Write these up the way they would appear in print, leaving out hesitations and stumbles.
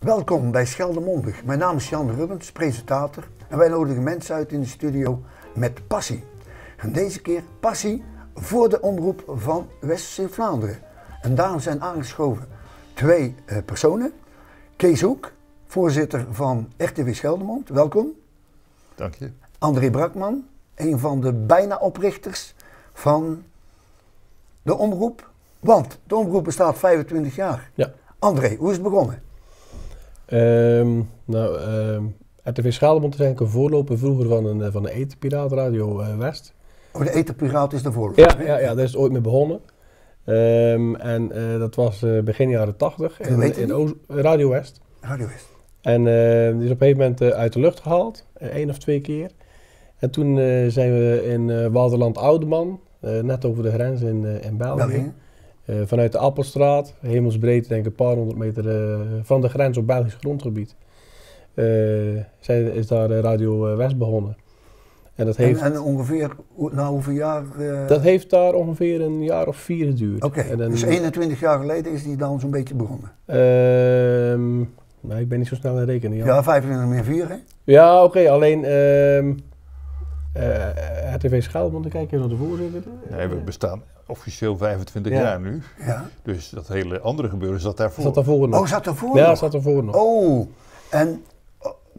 Welkom bij Scheldemondig. Mijn naam is Jan Rubbens, presentator. En wij nodigen mensen uit in de studio met passie. En deze keer passie voor de omroep van West-Sint-Vlaanderen. En daarom zijn aangeschoven twee personen. Kees Hoek, voorzitter van RTV Scheldemond. Welkom. Dank je. André Brakman, een van de bijna oprichters van de omroep. Want de omroep bestaat 25 jaar. Ja. André, hoe is het begonnen? RTV Scheldemond is eigenlijk een voorloper vroeger van de Eterpiraat, Radio West. Oh, de Eterpiraat is de voorloper. Ja, daar is het ooit mee begonnen. Dat was begin jaren 80 in Radio West. Radio West. En die is op een gegeven moment uit de lucht gehaald, 1 of 2 keer. En toen zijn we in Walderland Oudeman, net over de grens in België. Vanuit de Appelstraat, hemelsbreed, denk ik een paar honderd meter van de grens op Belgisch grondgebied, is daar Radio West begonnen. En dat heeft, en ongeveer, na hoeveel jaar? Dat heeft daar ongeveer een jaar of 4 geduurd. Oké, dus 21 jaar geleden is die dan zo'n beetje begonnen? Nou, ik ben niet zo snel in rekenen. Ja, 25 meer 4, hè? Ja, oké, alleen RTV Scheldemond, dan kijk je naar de voorzitter. Nee, we bestaan officieel 25 jaar nu. Ja. Dus dat hele andere gebeuren zat daarvoor. Zat daarvoor nog. Oh, zat daarvoor Ja, nog? zat daarvoor nog. Oh, en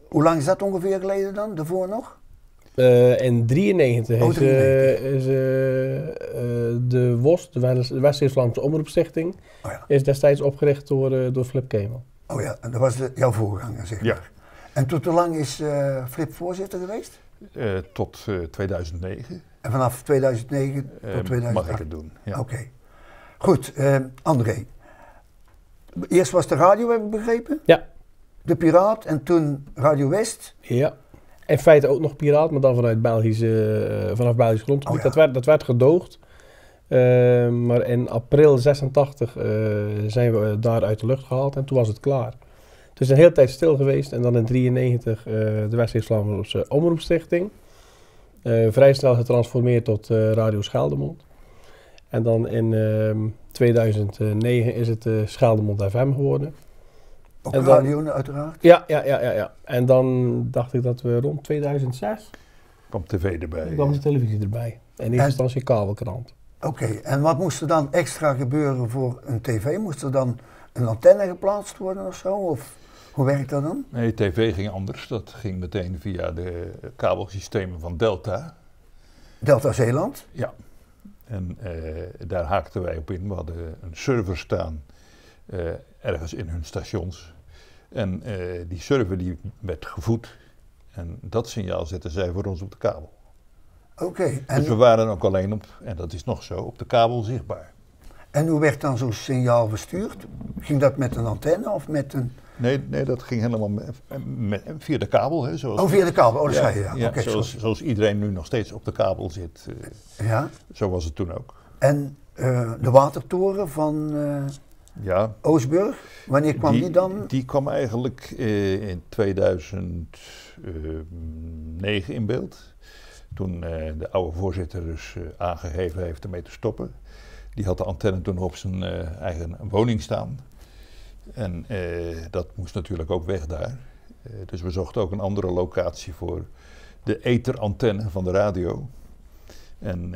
hoe lang is dat ongeveer geleden dan, daarvoor nog? In 93 is de WOS, de West-Sint-Vlaamse Omroepstichting, is destijds opgericht door Flip Kemel. Oh ja, en dat was jouw voorganger, zeg maar. Ja. En tot hoe lang is Flip voorzitter geweest? Tot 2009. En vanaf 2009 tot 2008? Mag ik het doen, ja. Oké. Goed, André. Eerst was de radio, heb ik begrepen? Ja. De Piraat en toen Radio West? Ja. In feite ook nog Piraat, maar dan vanaf Belgisch grondgebied. Oh, ja. Dat werd gedoogd. Maar in april 86 zijn we daar uit de lucht gehaald en toen was het klaar. Het is een hele tijd stil geweest en dan in 1993 de West-Sint-Vlaamse Omroepstichting. Vrij snel getransformeerd tot Radio Scheldemond. En dan in 2009 is het Scheldemond FM geworden. Ook radio uiteraard? Ja. En dan dacht ik dat we rond 2006... kwam tv erbij. kwam de televisie erbij. In eerste instantie kabelkrant. Oké, en wat moest er dan extra gebeuren voor een tv? Moest er dan een antenne geplaatst worden of zo? Of hoe werkt dat dan? Nee, tv ging anders. Dat ging meteen via de kabelsystemen van Delta. Delta Zeeland? Ja. En daar haakten wij op in. We hadden een server staan ergens in hun stations. En die server die werd gevoed. En dat signaal zetten zij voor ons op de kabel. Oké. Dus we waren ook alleen op, en dat is nog zo, op de kabel zichtbaar. En hoe werd dan zo'n signaal verstuurd? Ging dat met een antenne of met een... Nee, dat ging helemaal via de kabel. Hè, zoals via de kabel, dat zei je. Ja, okay, zoals iedereen nu nog steeds op de kabel zit. Zo was het toen ook. En de watertoren van Oostburg, wanneer kwam die dan? Die kwam eigenlijk in 2009 in beeld. Toen de oude voorzitter dus aangegeven heeft ermee te stoppen. Die had de antenne toen op zijn eigen woning staan. En dat moest natuurlijk ook weg daar. Dus we zochten ook een andere locatie voor de etherantenne van de radio. En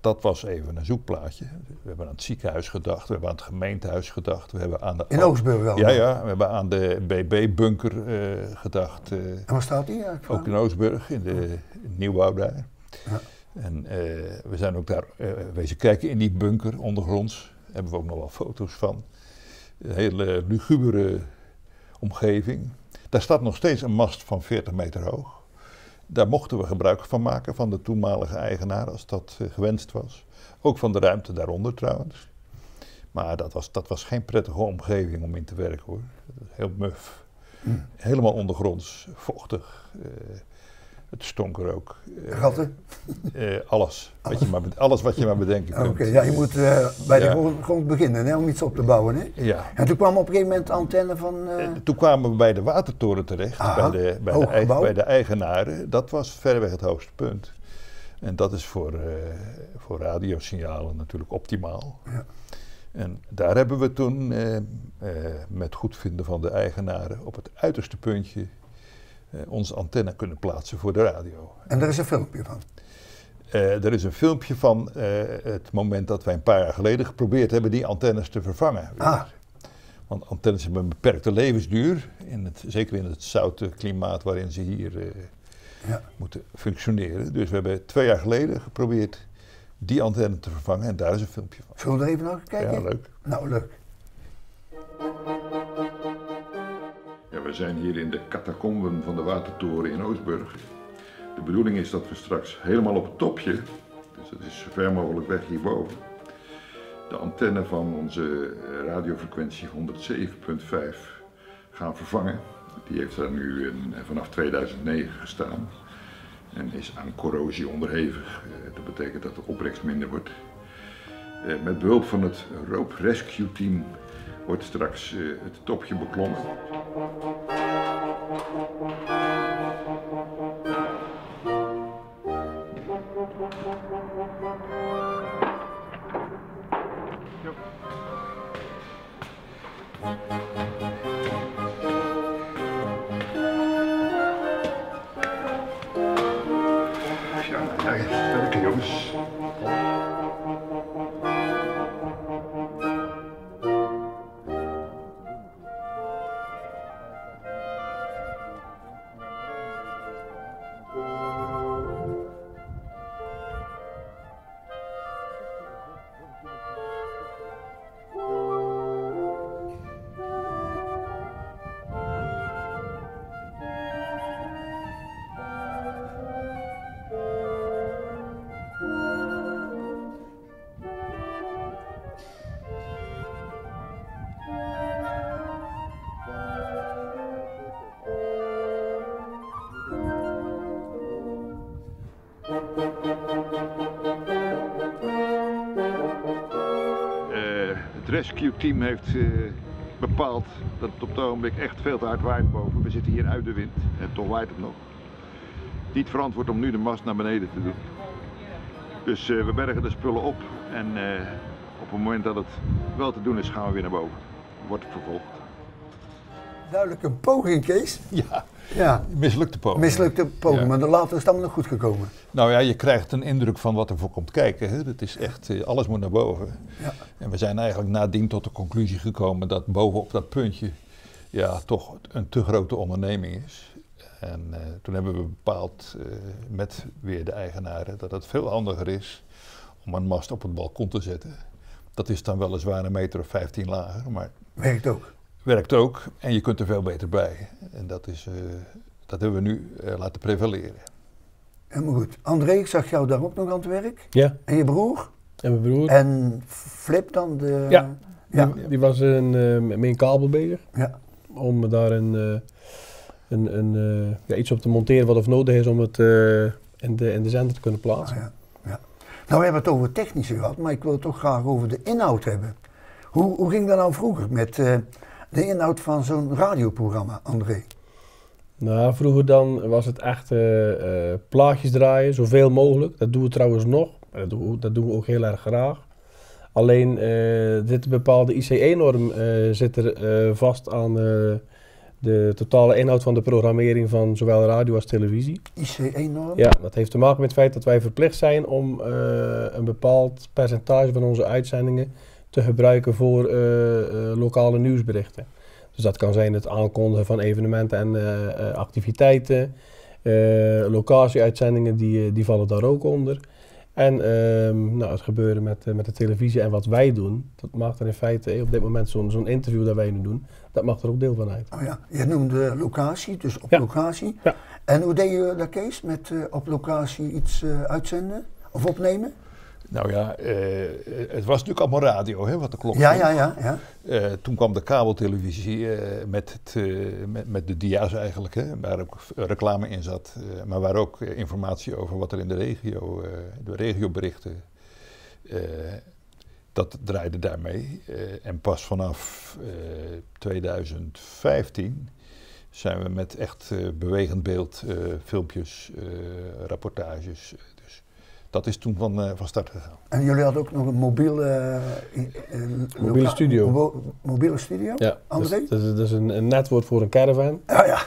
dat was even een zoekplaatje. We hebben aan het ziekenhuis gedacht, we hebben aan het gemeentehuis gedacht. We hebben aan de in Oostburg wel? Ja, we hebben aan de BB-bunker gedacht. En waar staat die eigenlijk? Ook in Oostburg, in de nieuwbouw daar. Ja. En we zijn ook daar wezen kijken in die bunker ondergronds. Daar hebben we ook nog wel foto's van. Een hele lugubere omgeving. Daar staat nog steeds een mast van 40 meter hoog. Daar mochten we gebruik van maken van de toenmalige eigenaar als dat gewenst was. Ook van de ruimte daaronder trouwens. Maar dat was geen prettige omgeving om in te werken hoor. Heel muf. Helemaal ondergronds, vochtig. Het stonk er ook. Ratten? Alles. Alles wat je maar bedenken kunt. Oké, ja, je moet bij de grond beginnen hè, om iets op te bouwen. Hè? Ja. En toen kwam op een gegeven moment de antenne van... Toen kwamen we bij de watertoren terecht, bij de eigenaren. Dat was verreweg het hoogste punt. En dat is voor radiosignalen natuurlijk optimaal. Ja. En daar hebben we toen met goedvinden van de eigenaren op het uiterste puntje onze antenne kunnen plaatsen voor de radio. En daar is een filmpje van? Er is een filmpje van het moment dat wij een paar jaar geleden geprobeerd hebben die antennes te vervangen. Want antennes hebben een beperkte levensduur, zeker in het zoute klimaat waarin ze hier moeten functioneren. Dus we hebben 2 jaar geleden geprobeerd die antenne te vervangen en daar is een filmpje van. Zullen we er even naar kijken? Ja, leuk. Nou, leuk. Ja, we zijn hier in de catacomben van de Watertoren in Oostburg. De bedoeling is dat we straks helemaal op het topje, dus dat is zo ver mogelijk weg hierboven, de antenne van onze radiofrequentie 107.5 gaan vervangen. Die heeft er nu vanaf 2009 gestaan en is aan corrosie onderhevig. Dat betekent dat de opbrengst minder wordt. Met behulp van het Rope Rescue Team wordt straks het topje beklommen. Werken jongens. Het rescue team heeft bepaald dat het op het ogenblik echt veel te hard waait boven. We zitten hier uit de wind en toch waait het nog. Niet verantwoord om nu de mast naar beneden te doen. Dus we bergen de spullen op en op het moment dat het wel te doen is gaan we weer naar boven. Wordt het vervolgd. Duidelijk een poging, Kees. Ja, mislukte poging. Mislukte poging, Ja. maar later is het allemaal nog goed gekomen. Nou ja, je krijgt een indruk van wat er voor komt kijken. Hè. Het is echt, alles moet naar boven. Ja. En we zijn eigenlijk nadien tot de conclusie gekomen dat bovenop dat puntje ja, toch een te grote onderneming is. En toen hebben we bepaald met weer de eigenaren dat het veel handiger is om een mast op het balkon te zetten. Dat is dan weliswaar 1,15 meter lager, maar Werkt ook. werkt ook en je kunt er veel beter bij. En dat hebben we nu laten prevaleren. Helemaal goed. André, ik zag jou daar ook nog aan het werk. Ja, En je broer? en mijn broer, En Flip dan? De... Ja. Ja. die was met een kabel bezig. Ja. Om daar iets op te monteren wat er nodig is om het in de zender te kunnen plaatsen. Ah, ja. Nou, we hebben het over technische gehad, maar ik wil het toch graag over de inhoud hebben. Hoe ging dat nou vroeger met de inhoud van zo'n radioprogramma, André? Nou, vroeger dan was het echt plaatjes draaien, zoveel mogelijk. Dat doen we trouwens nog. Dat doen we ook heel erg graag. Alleen zit een bepaalde ICE-norm zit er vast aan de totale inhoud van de programmering van zowel radio als televisie. ICE-norm? Ja, dat heeft te maken met het feit dat wij verplicht zijn om een bepaald percentage van onze uitzendingen te gebruiken voor lokale nieuwsberichten. Dus dat kan zijn het aankondigen van evenementen en activiteiten. Locatieuitzendingen die vallen daar ook onder. En het gebeuren met de televisie en wat wij doen, dat maakt er in feite op dit moment zo'n interview dat wij nu doen, dat maakt er ook deel van uit. Oh ja, je noemde locatie, dus op Ja. locatie. Ja. En hoe deed je dat, Kees, met op locatie iets uitzenden of opnemen? Nou ja, het was natuurlijk allemaal radio, hè, wat de klok Ja, sloeg. ja. Toen kwam de kabeltelevisie met de dia's eigenlijk, hè, waar ook reclame in zat. Maar waar ook informatie over wat er in de regio, de regioberichten, dat draaide daarmee. En pas vanaf 2015 zijn we met echt bewegend beeld, filmpjes, rapportages. Dus dat is toen van start gegaan. En jullie hadden ook nog een mobiele studio. Mobiele studio? Ja, André? dat is een netwoord voor een caravan. Ja.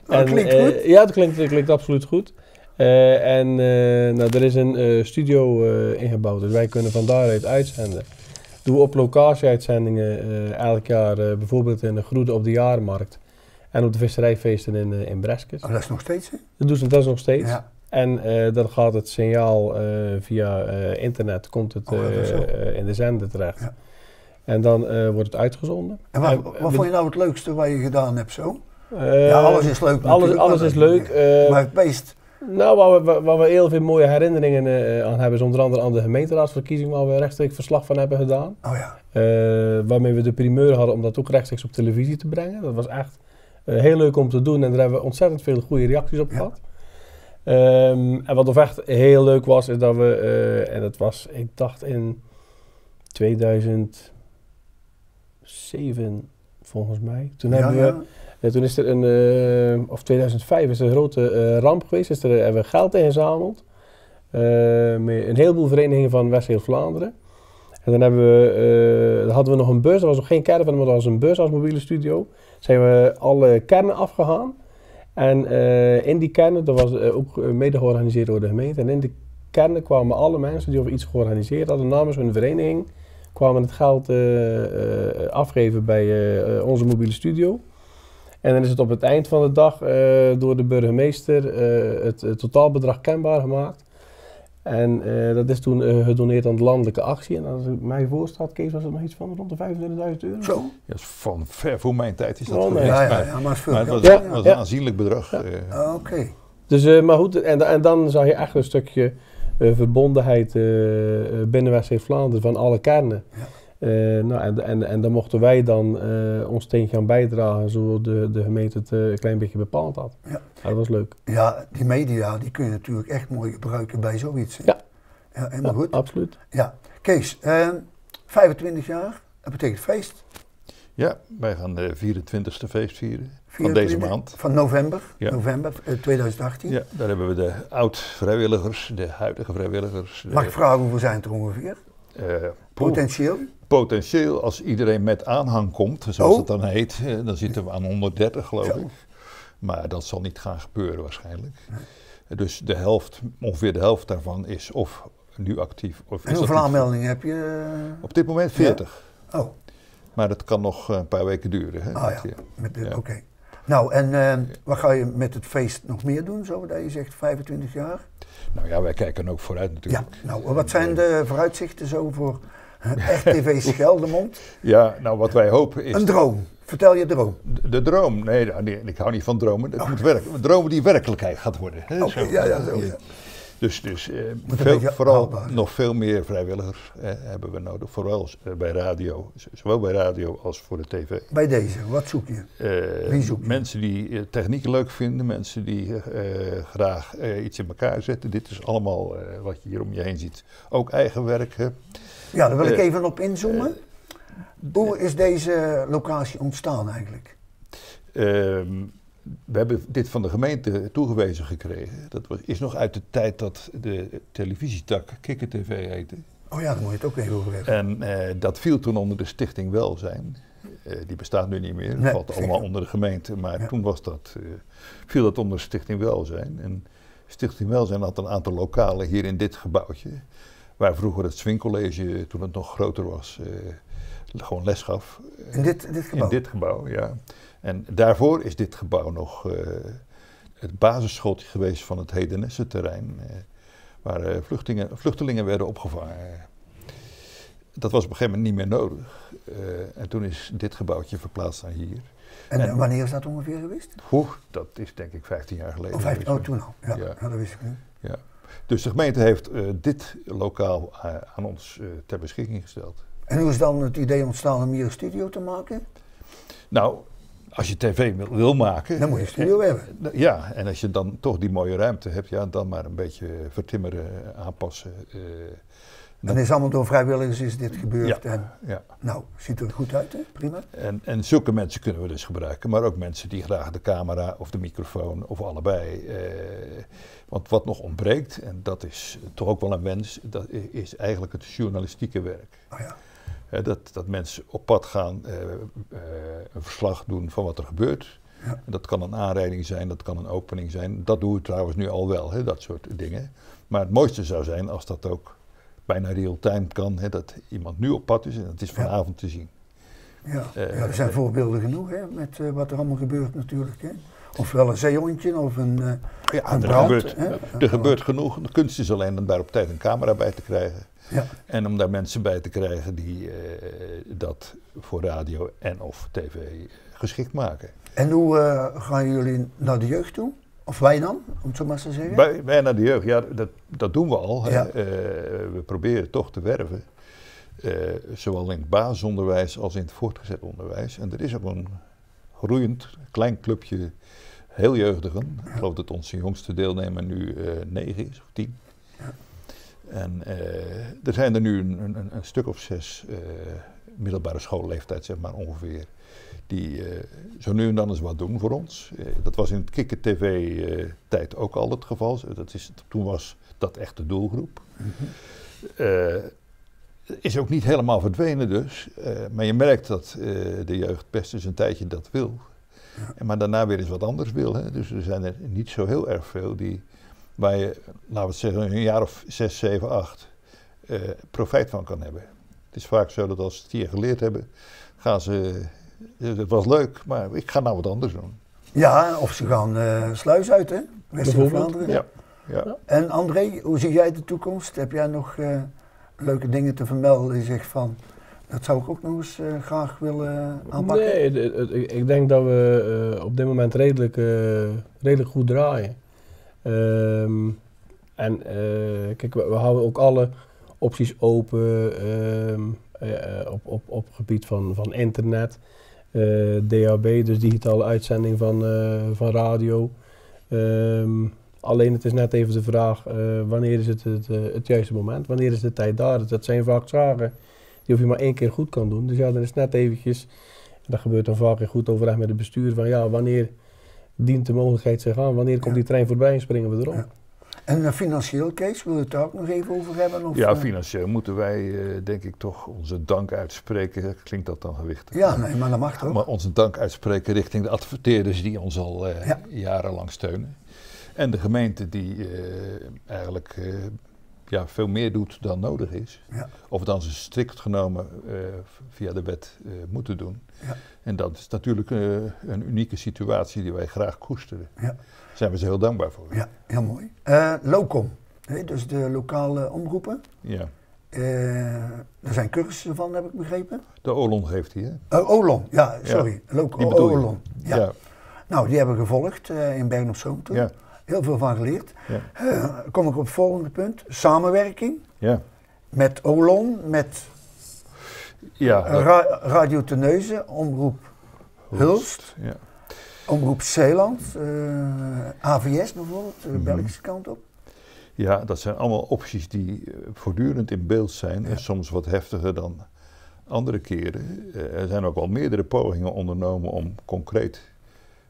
Dat klinkt goed. Ja, dat klinkt absoluut goed. Er is een studio ingebouwd, dus wij kunnen van daaruit uitzenden. Doen we op locatie-uitzendingen elk jaar, bijvoorbeeld in de Groede op de Jaarmarkt en op de visserijfeesten in Breskes. Oh, dat is nog steeds, hè? Dat is nog steeds. Ja. En dan gaat het signaal via internet, komt het in de zender terecht. Ja. En dan wordt het uitgezonden. En wat vond je nou het leukste wat je gedaan hebt zo? Alles is leuk natuurlijk. Alles is leuk. Maar het beest... Nou, waar we heel veel mooie herinneringen aan hebben, is onder andere aan de gemeenteraadsverkiezing, waar we rechtstreeks verslag van hebben gedaan. Oh ja. Waarmee we de primeur hadden om dat ook rechtstreeks op televisie te brengen. Dat was echt heel leuk om te doen en daar hebben we ontzettend veel goede reacties op gehad. En wat nog echt heel leuk was, is dat we, en dat was, ik dacht in 2007 volgens mij, toen toen is er of 2005 is er een grote ramp geweest, hebben we geld ingezameld. Met een heleboel verenigingen van West-Vlaanderen. En dan hadden we nog een bus, dat was nog geen caravan, maar dat was een bus als mobiele studio. Zijn we alle kernen afgegaan. En in die kernen, dat was ook mede georganiseerd door de gemeente. En in die kernen kwamen alle mensen die over iets georganiseerd hadden namens hun vereniging, kwamen het geld afgeven bij onze mobiele studio. En dan is het op het eind van de dag door de burgemeester het totaalbedrag kenbaar gemaakt. En dat is toen gedoneerd aan de landelijke actie. En als ik mij voorstel, Kees, was het nog iets van rond de €25.000. Zo? Ja, van ver voor mijn tijd is dat nee. geweest. Maar het was een aanzienlijk bedrag. Ja. Oké. Dus, maar goed, en dan zag je echt een stukje verbondenheid binnen West-Vlaanderen van alle kernen. Ja. En dan mochten wij dan ons steentje gaan bijdragen, zodat de gemeente het een klein beetje bepaald had. Ja. Dat was leuk. Ja, die media die kun je natuurlijk echt mooi gebruiken bij zoiets. Hè? Ja. Ja, helemaal goed. Absoluut. Ja. Kees, 25 jaar, dat betekent feest. Ja, wij gaan de 24e feest vieren van deze maand. Van november 2018. Ja, daar hebben we de oud-vrijwilligers, de huidige vrijwilligers. Mag ik vragen hoeveel zijn het er ongeveer? Potentieel? Potentieel, als iedereen met aanhang komt, zoals het dan heet, dan zitten we aan 130 geloof ik. Maar dat zal niet gaan gebeuren waarschijnlijk. Nee. Dus ongeveer de helft daarvan is of nu actief of en hoeveel aanmeldingen heb je? Op dit moment 40. Ja? Oh. Maar dat kan nog een paar weken duren. Hè? Oké. Nou, en wat ga je met het feest nog meer doen, zo dat je zegt 25 jaar? Nou ja, wij kijken ook vooruit natuurlijk. Ja, nou, wat zijn de vooruitzichten zo voor RTV Scheldemond? Ja, nou wat wij hopen is... Een droom. Vertel je droom. De droom? Nee, ik hou niet van dromen. Het moet werken. Dromen die werkelijkheid gaat worden. Hè? Okay, zo. Dus vooral nog veel meer vrijwilligers hebben we nodig. Vooral bij radio, zowel bij radio als voor de tv. Bij deze, wat zoek je? Wie zoek je? Mensen die techniek leuk vinden, mensen die graag iets in elkaar zetten. Dit is allemaal wat je hier om je heen ziet. Ook eigen werk. Ja, daar wil ik even op inzoomen. Hoe is deze locatie ontstaan eigenlijk? We hebben dit van de gemeente toegewezen gekregen. Dat is nog uit de tijd dat de televisietak Kikker TV heette. Oh ja, daar moet je het ook even over hebben. En dat viel toen onder de Stichting Welzijn. Die bestaat nu niet meer, dat valt allemaal onder de gemeente. Maar toen viel dat onder Stichting Welzijn. En Stichting Welzijn had een aantal lokalen hier in dit gebouwtje. Waar vroeger het Swingcollege, toen het nog groter was, gewoon les gaf. In dit gebouw? In dit gebouw, ja. En daarvoor is dit gebouw nog het basisschooltje geweest van het Hedenesse-terrein, waar vluchtelingen werden opgevangen. Dat was op een gegeven moment niet meer nodig. En toen is dit gebouwtje verplaatst naar hier. En wanneer is dat ongeveer geweest? Dat is denk ik 15 jaar geleden. Toen al. Ja, dat wist ik niet. Ja. Dus de gemeente heeft dit lokaal aan ons ter beschikking gesteld. En hoe is dan het idee ontstaan om hier een studio te maken? Nou, als je tv wil maken... Dan moet je een studio hebben. Ja, en als je dan toch die mooie ruimte hebt, ja, dan maar een beetje vertimmeren, aanpassen. En is allemaal door vrijwilligers is dit gebeurd. Ja, En, ja. nou, ziet er goed uit, hè? Prima. En zulke mensen kunnen we dus gebruiken, maar ook mensen die graag de camera of de microfoon of allebei. Want wat nog ontbreekt, en dat is toch ook wel een wens, dat is eigenlijk het journalistieke werk. Oh ja. Dat mensen op pad gaan, een verslag doen van wat er gebeurt. Ja. En dat kan een aanrijding zijn, dat kan een opening zijn. Dat doen we trouwens nu al wel, hè, dat soort dingen. Maar het mooiste zou zijn als dat ook bijna real-time kan. Hè, dat iemand nu op pad is en het is vanavond te zien. Ja, er zijn voorbeelden genoeg, hè, met wat er allemaal gebeurt natuurlijk. Hè. Ofwel een zeehondje of een brand. Er gebeurt genoeg. De kunst is alleen om daar op tijd een camera bij te krijgen. Ja. En om daar mensen bij te krijgen die dat voor radio en of tv geschikt maken. En hoe gaan jullie naar de jeugd toe? Of wij dan, om het zo maar te zeggen? Wij naar de jeugd, ja, dat doen we al. Ja. We proberen toch te werven. Zowel in het basisonderwijs als in het voortgezet onderwijs. En er is ook een groeiend klein clubje heel jeugdigen. Ik geloof dat onze jongste deelnemer nu 9 is of 10. Ja. En er zijn er nu een stuk of 6 middelbare schoolleeftijd, zeg maar ongeveer, die zo nu en dan eens wat doen voor ons. Dat was in het Kikker TV-tijd ook al het geval. Toen was dat echt de doelgroep. Is ook niet helemaal verdwenen dus. Maar je merkt dat de jeugd best eens een tijdje dat wil. Ja. Maar daarna weer eens wat anders wil. Hè. Dus er zijn er niet zo heel erg veel waar je, laten we het zeggen, een jaar of 6, 7, 8 profijt van kan hebben. Het is vaak zo dat als ze het hier geleerd hebben, gaan ze... Het was leuk, maar ik ga nou wat anders doen. Ja, of ze gaan Sluis uit, hè? West-Vlaanderen. Ja. Ja. En André, hoe zie jij de toekomst? Heb jij nog leuke dingen te vermelden? Die zegt van, dat zou ik ook nog eens graag willen aanpakken? Nee, ik denk dat we op dit moment redelijk goed draaien. Kijk, we houden ook alle opties open op het gebied van internet. DAB, dus digitale uitzending van radio. Alleen het is net even de vraag, wanneer is het juiste moment? Wanneer is de tijd daar? Dat zijn vaak zaken die of je maar 1 keer goed kan doen. Dus ja, dan is net eventjes, dat gebeurt dan vaak in goed overleg met het bestuur, van ja, wanneer dient de mogelijkheid zich aan? Wanneer komt die trein voorbij en springen we erop? Ja. En financieel, Kees, wil je het daar ook nog even over hebben? Of, ja, financieel moeten wij denk ik toch onze dank uitspreken. Klinkt dat dan gewichtig? Ja, nee, maar dat mag toch? Maar onze dank uitspreken richting de adverteerders die ons al jarenlang steunen. En de gemeente die eigenlijk veel meer doet dan nodig is. Ja. Of dan ze strikt genomen via de wet moeten doen. Ja. En dat is natuurlijk een unieke situatie die wij graag koesteren. Ja. Daar zijn we ze heel dankbaar voor. Ja, heel mooi. Locom, dus de lokale omroepen. Ja. Er zijn cursussen van, heb ik begrepen. De Olon heeft die, hè? Olon, ja, sorry. Ja, Olon. Ja. Ja. Nou, die hebben we gevolgd in Bergen op Zoom toen. Ja. Heel veel van geleerd. Ja. Kom ik op het volgende punt. Samenwerking. Ja. Met Olon, met Radio Terneuzen, Omroep Hulst. Ja. Omroep Zeeland, AVS bijvoorbeeld, de Belgische kant op. Ja, dat zijn allemaal opties die voortdurend in beeld zijn en soms wat heftiger dan andere keren. Er zijn ook al meerdere pogingen ondernomen om concreet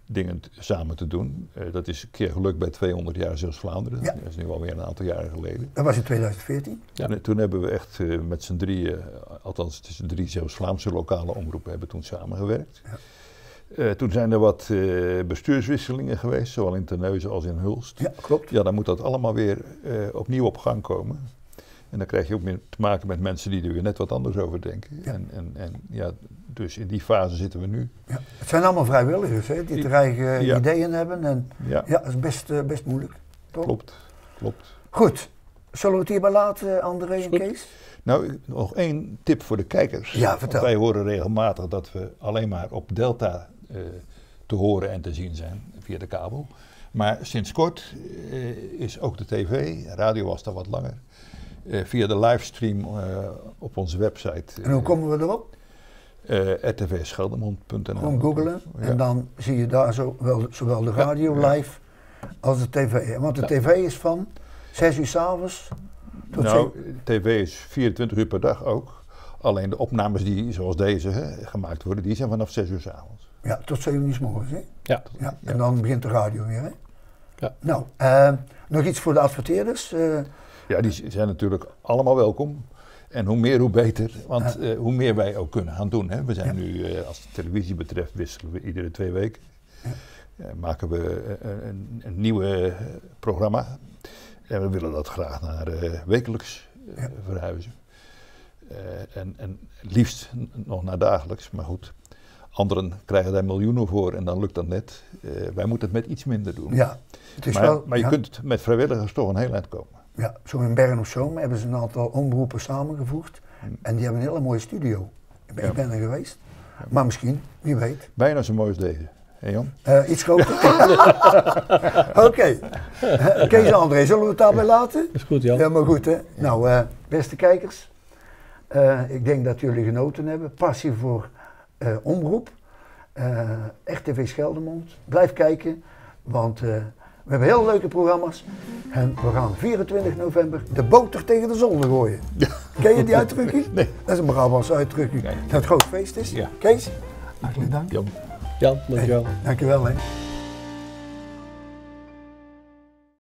dingen samen te doen. Dat is een keer gelukt bij 200 jaar Zeeuws-Vlaanderen. Ja. Dat is nu alweer een aantal jaren geleden. Dat was in 2014. Ja. Toen hebben we echt met z'n drieën, althans het is 3 Zeeuws-Vlaamse lokale omroepen, hebben toen samengewerkt. Ja. Toen zijn er wat bestuurswisselingen geweest, zowel in Terneuzen als in Hulst. Ja, klopt. Ja, dan moet dat allemaal weer opnieuw op gang komen. En dan krijg je ook meer te maken met mensen die er weer net wat anders over denken. Ja. Dus in die fase zitten we nu. Ja. Het zijn allemaal vrijwilligers, hè, die er eigen ideeën hebben. En dat is best moeilijk. Toch? Klopt. Goed, zullen we het hierbij laten, André en Kees? Nou, nog 1 tip voor de kijkers. Ja, vertel. Wij horen regelmatig dat we alleen maar op Delta te horen en te zien zijn via de kabel. Maar sinds kort is ook de tv, radio was daar wat langer, via de livestream op onze website. En hoe komen we erop? rtvscheldemond.nl. Gewoon googlen en dan zie je daar zowel de radio live als de tv. Want de tv is van 6 uur 's avonds Nou, tv is 24 uur per dag ook. Alleen de opnames die, zoals deze, gemaakt worden, die zijn vanaf 6 uur 's avonds. Ja, tot 7 uur 's morgens, hè? Ja. Ja. En dan begint de radio weer, hè? Ja. Nou, nog iets voor de adverteerders? Ja, die zijn natuurlijk allemaal welkom. En hoe meer, hoe beter. Want hoe meer wij ook kunnen gaan doen. Hè. We zijn nu, als de televisie betreft, wisselen we iedere 2 weken. Maken we een nieuwe programma. En we willen dat graag naar wekelijks verhuizen. En liefst nog naar dagelijks, maar goed. Anderen krijgen daar miljoenen voor en dan lukt dat net. Wij moeten het met iets minder doen. Ja, het is maar je kunt met vrijwilligers toch een heel eind komen. Ja, zo in Bern of Zoom hebben ze een aantal omroepen samengevoegd. En die hebben een hele mooie studio. Ik ben er geweest. Maar misschien, wie weet. Bijna zo mooi als deze. Hé Jan? Iets groter. Oké. Kees en André, zullen we het daarbij laten? Is goed, Jan. Ja, maar goed, hè. Nou, beste kijkers. Ik denk dat jullie genoten hebben. Passie voor omroep. RTV Scheldemond. Blijf kijken, want we hebben heel leuke programma's. En we gaan 24 november de boter tegen de zon gooien. Ja. Ken je die uitdrukking? Nee. Dat is een Brabantse uitdrukking. Nee. Dat het groot feest is. Ja. Kees, hartelijk dank. Jan. Jan, dankjewel. Dankjewel, hè.